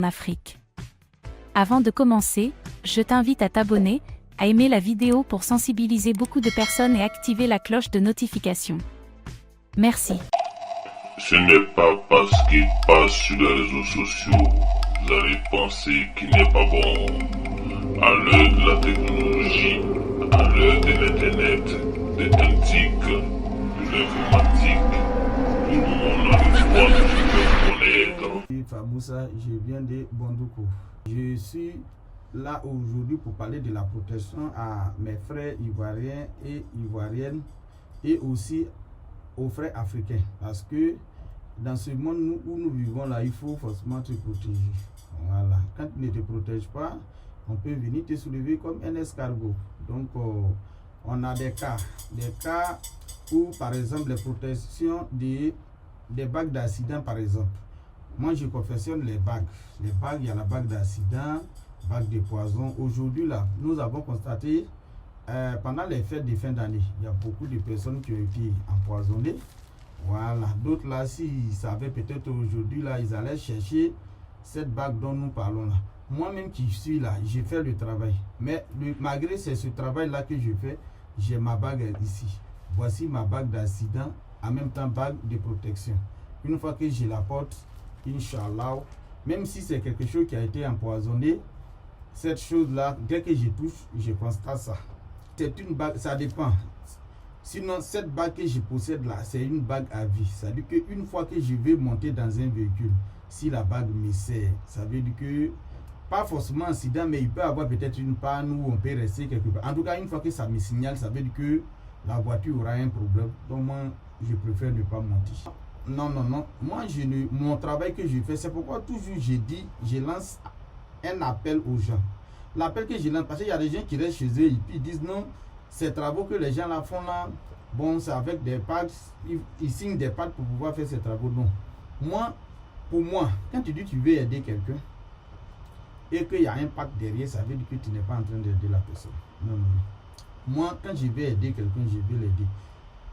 en Afrique. Avant de commencer, je t'invite à t'abonner, à aimer la vidéo pour sensibiliser beaucoup de personnes et activer la cloche de notification. Merci. Ce n'est pas parce qu'il passe sur les réseaux sociaux, vous allez penser qu'il n'est pas bon. À l'heure de la technologie, à l'heure de l'internet, des techniques, de l'informatique, tout le monde a le choix de se connaître. Faboussa, je viens de Bondoukou. Je suis là aujourd'hui pour parler de la protection à mes frères ivoiriens et ivoiriennes et aussi aux frères africains, parce que dans ce monde où nous vivons là, il faut forcément te protéger. Voilà. Quand tu ne te protèges pas, on peut venir te soulever comme un escargot. Donc on a des cas où par exemple les protections des bagues d'accident par exemple. Moi je confectionne les bagues. Les bagues, il y a la bague d'accident, bague de poison. Aujourd'hui là, nous avons constaté pendant les fêtes de fin d'année, il y a beaucoup de personnes qui ont été empoisonnées. Voilà. D'autres là, s'ils savaient peut-être aujourd'hui là, ils allaient chercher cette bague dont nous parlons là. Moi-même qui suis là, j'ai fait le travail. Mais malgré c'est ce travail là que je fais, j'ai ma bague ici. Voici ma bague d'accident, en même temps bague de protection. Une fois que je la porte, Inch'Allah, même si c'est quelque chose qui a été empoisonné, cette chose-là, dès que je touche, je constate ça. C'est une bague, ça dépend. Sinon, cette bague que je possède là, c'est une bague à vie. Ça veut dire qu'une fois que je vais monter dans un véhicule, si la bague me sert, ça veut dire que, pas forcément incident, mais il peut y avoir peut-être une panne où on peut rester quelque part. En tout cas, une fois que ça me signale, ça veut dire que la voiture aura un problème. Donc moi, je préfère ne pas monter. Non. Moi, mon travail que je fais, c'est pourquoi toujours je dis, je lance un appel aux gens. L'appel que je lance, parce qu'il y a des gens qui restent chez eux et puis ils disent non, ces travaux que les gens là font là, bon, c'est avec des packs, ils signent des packs pour pouvoir faire ces travaux. Non. Pour moi, quand tu dis que tu veux aider quelqu'un et qu'il y a un pacte derrière, ça veut dire que tu n'es pas en train d'aider la personne. Non. Moi, quand je vais aider quelqu'un, je vais l'aider.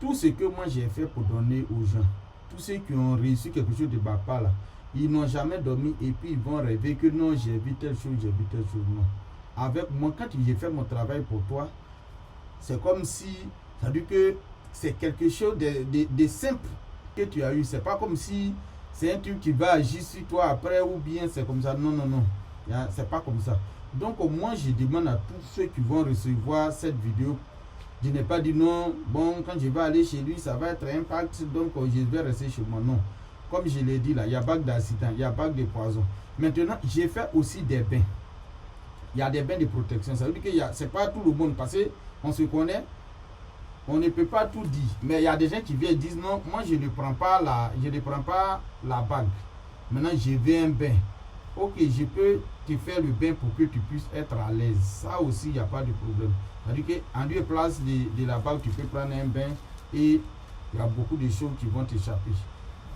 Tout ce que moi j'ai fait pour donner aux gens, tous ceux qui ont réussi quelque chose de ma part là, ils n'ont jamais dormi et puis ils vont rêver que non, j'ai vu telle chose, non. Avec moi, quand j'ai fait mon travail pour toi, c'est comme si, ça veut dire que c'est quelque chose de simple que tu as eu. C'est pas comme si c'est un truc qui va agir sur toi après ou bien c'est comme ça. Non. C'est pas comme ça. Donc moi, je demande à tous ceux qui vont recevoir cette vidéo, je n'ai pas dit non, bon, quand je vais aller chez lui, ça va être un pacte, donc je vais rester chez moi. Non. Comme je l'ai dit là, il y a bague d'accident, il y a bague de poison. Maintenant, j'ai fait aussi des bains. Il y a des bains de protection. Ça veut dire que c'est pas tout le monde, parce qu'on se connaît, on ne peut pas tout dire. Mais il y a des gens qui viennent et disent non, moi je ne prends pas la bague. Maintenant, je veux un bain. Ok, je peux te faire le bain pour que tu puisses être à l'aise. Ça aussi, il n'y a pas de problème. C'est-à-dire qu'en lieu et place de la bague, tu peux prendre un bain et il y a beaucoup de choses qui vont t'échapper.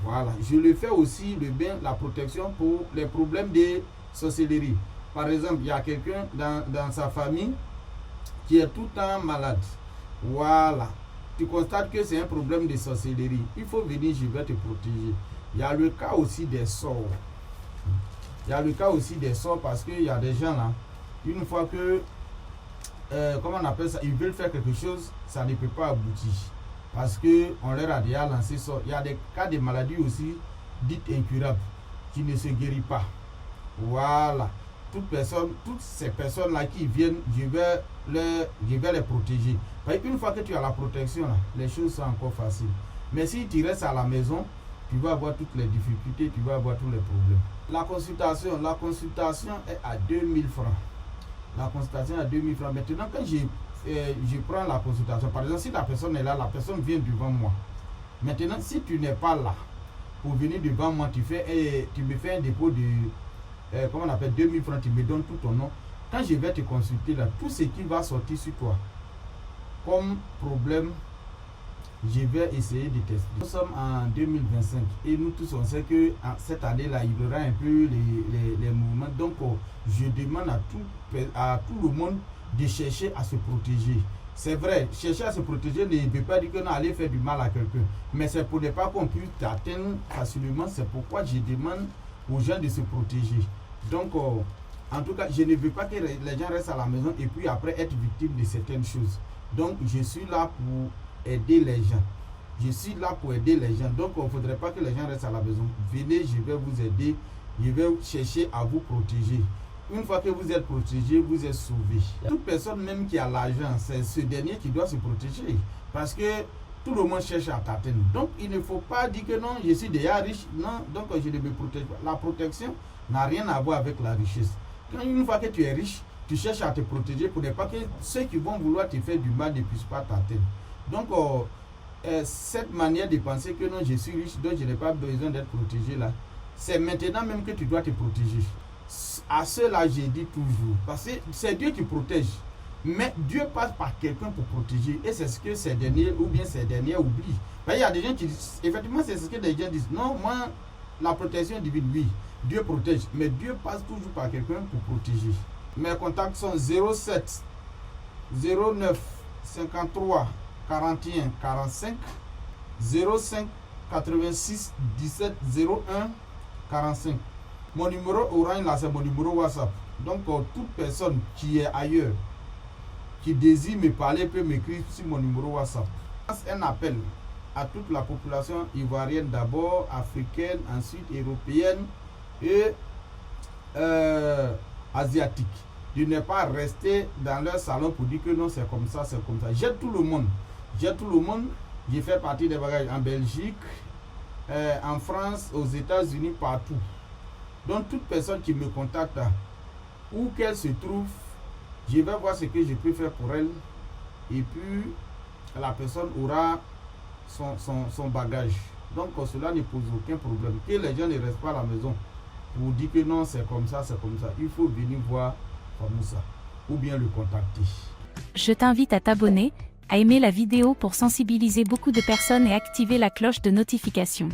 Voilà. Je le fais aussi, le bain, la protection pour les problèmes de sorcellerie. Par exemple, il y a quelqu'un dans sa famille qui est tout le temps malade. Voilà. Tu constates que c'est un problème de sorcellerie. Il faut venir, je vais te protéger. Il y a le cas aussi des sorts. Parce qu'il y a des gens là, une fois que, comment on appelle ça, ils veulent faire quelque chose, ça ne peut pas aboutir. Parce qu'on leur a déjà lancé ça. Il y a des cas de maladies aussi dites incurables, qui ne se guérissent pas. Voilà. Toutes ces personnes-là qui viennent, je vais les protéger. Parce qu'une fois que tu as la protection, là, les choses sont encore faciles. Mais si tu restes à la maison, tu vas avoir toutes les difficultés, tu vas avoir tous les problèmes. La consultation est à 2000 francs. La consultation est à 2000 francs. Maintenant, quand je prends la consultation, par exemple, si la personne est là, la personne vient devant moi. Maintenant, si tu n'es pas là pour venir devant moi, tu me fais un dépôt de, comment on appelle, 2000 francs, tu me donnes tout ton nom. Quand je vais te consulter là, tout ce qui va sortir sur toi comme problème, je vais essayer de tester. Nous sommes en 2025 et nous tous on sait que cette année-là, il y aura un peu les mouvements. Donc, je demande à tout le monde de chercher à se protéger. C'est vrai, chercher à se protéger ne veut pas dire qu'on allait faire du mal à quelqu'un. Mais c'est pour ne pas qu'on puisse t'atteindre facilement. C'est pourquoi je demande aux gens de se protéger. Donc, en tout cas, je ne veux pas que les gens restent à la maison et puis après être victimes de certaines choses. Donc, je suis là pour aider les gens. Je suis là pour aider les gens. Donc, il ne faudrait pas que les gens restent à la maison. Venez, je vais vous aider. Je vais chercher à vous protéger. Une fois que vous êtes protégé, vous êtes sauvé. Toute personne même qui a l'argent, c'est ce dernier qui doit se protéger. Parce que tout le monde cherche à t'atteindre. Donc, il ne faut pas dire que non, je suis déjà riche. Non, donc je ne me protège pas. La protection n'a rien à voir avec la richesse. Quand une fois que tu es riche, tu cherches à te protéger pour ne pas que ceux qui vont vouloir te faire du mal ne puissent pas t'atteindre. Donc, cette manière de penser que non, je suis riche, donc je n'ai pas besoin d'être protégé là, c'est maintenant même que tu dois te protéger. À cela, j'ai dit toujours, parce que c'est Dieu qui protège. Mais Dieu passe par quelqu'un pour protéger. Et c'est ce que ces derniers, ou bien ces derniers oublient. Il y a des gens qui disent, effectivement, c'est ce que les gens disent. Non, moi, la protection divine, oui, Dieu protège. Mais Dieu passe toujours par quelqu'un pour protéger. Mes contacts sont 07 09 53 41 45 05 86 17 01 45. Mon numéro orange là, c'est mon numéro WhatsApp. Donc toute personne qui est ailleurs, qui désire me parler, peut m'écrire sur mon numéro WhatsApp. C'est un appel à toute la population ivoirienne d'abord, africaine, ensuite européenne et asiatique. De ne pas rester dans leur salon pour dire que non, c'est comme ça, c'est comme ça. J'aide tout le monde. J'aide tout le monde. J'ai fait partie des bagages en Belgique, en France, aux États-Unis, partout. Donc toute personne qui me contacte, où qu'elle se trouve, je vais voir ce que je peux faire pour elle. Et puis la personne aura son bagage. Donc cela ne pose aucun problème. Que les gens ne restent pas à la maison pour dire que non, c'est comme ça, c'est comme ça. Il faut venir voir comme ça ou bien le contacter. Je t'invite à t'abonner, à aimer la vidéo pour sensibiliser beaucoup de personnes et activer la cloche de notification.